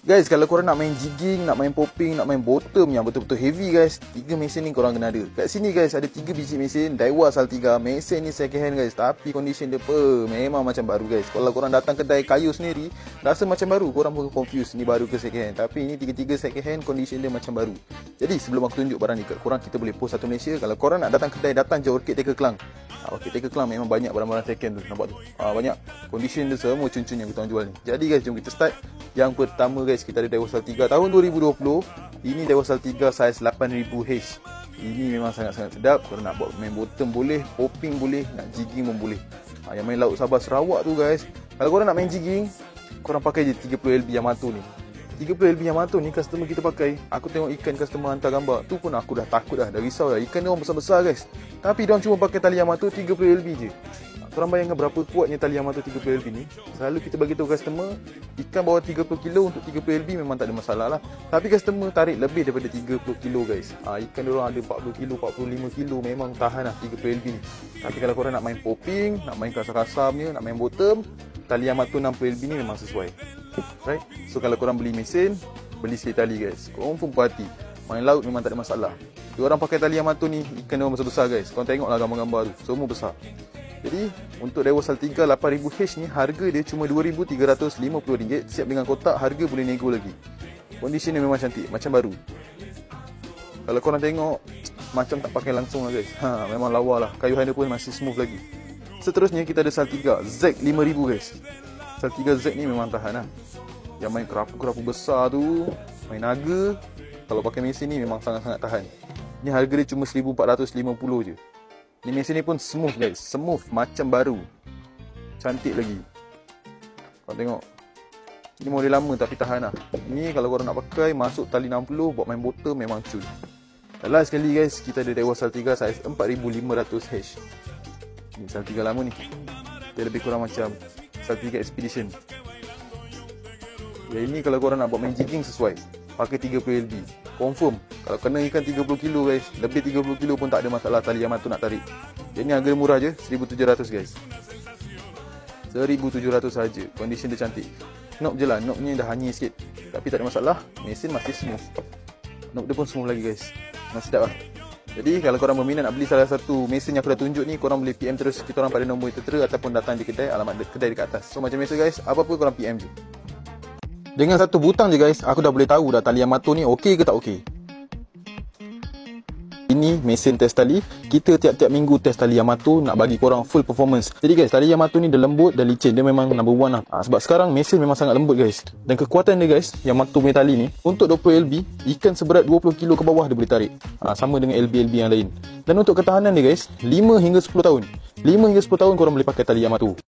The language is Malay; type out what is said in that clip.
Guys, kalau korang nak main jigging, nak main popping, nak main bottom yang betul-betul heavy guys, 3 mesin ni korang kena ada. Kat sini guys ada 3 biji mesin Daiwa Saltiga. Mesin ni second hand guys, tapi condition dia memang macam baru guys. Kalau korang datang kedai kayu sendiri, rasa macam baru, korang pun confused ni baru ke second hand. Tapi ini 3 second hand, condition dia macam baru. Jadi sebelum aku tunjuk barang ni kat korang, kita boleh post satu Malaysia. Kalau korang nak datang kedai, datang je Orchid Taker Klang. Orchid Taker Klang memang banyak barang-barang second tu, nampak tu. Banyak condition dia semua cun-cun yang kita orang jual ni. Jadi guys, jom kita start. Yang pertama guys, kita ada Daiwa Saltiga tahun 2020. Ini Daiwa Saltiga size 8000H. Ini memang sangat-sangat sedap. Kalau nak buat main bottom boleh, popping boleh, nak jigging pun boleh. Yang main Laut Sabah Sarawak tu guys, kalau korang nak main jigging, korang pakai je 30LB Yamato ni. 30LB Yamato ni customer kita pakai. Aku tengok ikan customer hantar gambar, tu pun aku dah takut dah risau dah. Ikan dia orang besar-besar guys, tapi dia orang cuma pakai tali Yamato 30LB je. Korang bayangkan berapa kuatnya tali Yamato 30LB ni. Selalu kita bagi tahu customer, ikan bawah 30 kilo untuk 30LB memang tak ada masalah lah. Tapi customer tarik lebih daripada 30 kilo guys. Ikan dia orang ada 40 kilo, 45 kilo, memang tahan lah 30LB ni. Tapi kalau korang nak main popping, nak main kasar-kasar punya, nak main bottom, tali Yamato 60LB ni memang sesuai. Right? So kalau korang beli mesin, beli sekali tali guys. Confirm puas hati. Main laut memang tak ada masalah. Diorang pakai tali Yamato ni, ikan dia orang besar-besar guys. Korang tengoklah gambar-gambar tu, semua besar. Jadi untuk Daiwa Saltiga 8000H ni, harga dia cuma RM2,350. Siap dengan kotak, harga boleh nego lagi. Condition dia memang cantik, macam baru. Kalau korang tengok, macam tak pakai langsung lah guys. Memang lawa lah, kayuhan dia pun masih smooth lagi. Seterusnya kita ada Saltiga Z5000 guys. Saltiga Z ni memang tahan lah. Yang main kerapu-kerapu besar tu, main naga, kalau pakai mesin ni memang sangat-sangat tahan. Ni harga dia cuma RM1,450 je. Ni mesin ni pun smooth guys, smooth macam baru. Cantik lagi. Korang tengok, ni model lama tapi tahan lah. Ni kalau korang nak pakai, masuk tali 60, buat main bottom memang cun. Dan last sekali guys, kita ada Daiwa Saltiga size 4500H. Ni Saltiga lama ni. Dia lebih kurang macam Saltiga Expedition. Yang ini kalau korang nak buat main jigging sesuai, pakai 30LB. Confirm. Kalau kena ikan 30 kilo guys, lebih 30 kilo pun tak ada masalah tali Yamato nak tarik. Jadi harga murah je, 1700 guys. 1700 saja. Condition dia cantik. Knob je lah, knob ni dah hanyir sikit, tapi tak ada masalah. Mesin masih smooth. Knob dia pun smooth lagi guys. Masih sedap lah. Jadi kalau korang berminat nak beli salah satu mesin yang aku dah tunjuk ni, korang boleh PM terus kita orang pada nombor yang tertera, ataupun datang di kedai, alamat kedai dekat atas. So macam biasa guys, apa-apa korang PM je. Dengan satu butang je guys, aku dah boleh tahu dah tali Yamato ni okey ke tak okey. Ini mesin test tali. Kita tiap-tiap minggu test tali Yamato, nak bagi korang full performance. Jadi guys, tali Yamato ni dia lembut dan licin. Dia memang number one lah. Sebab sekarang mesin memang sangat lembut guys. Dan kekuatan dia guys, Yamato punya tali ni, untuk 20LB, ikan seberat 20 kilo ke bawah dia boleh tarik. Sama dengan LB-LB yang lain. Dan untuk ketahanan dia guys, 5 hingga 10 tahun. 5 hingga 10 tahun korang boleh pakai tali Yamato.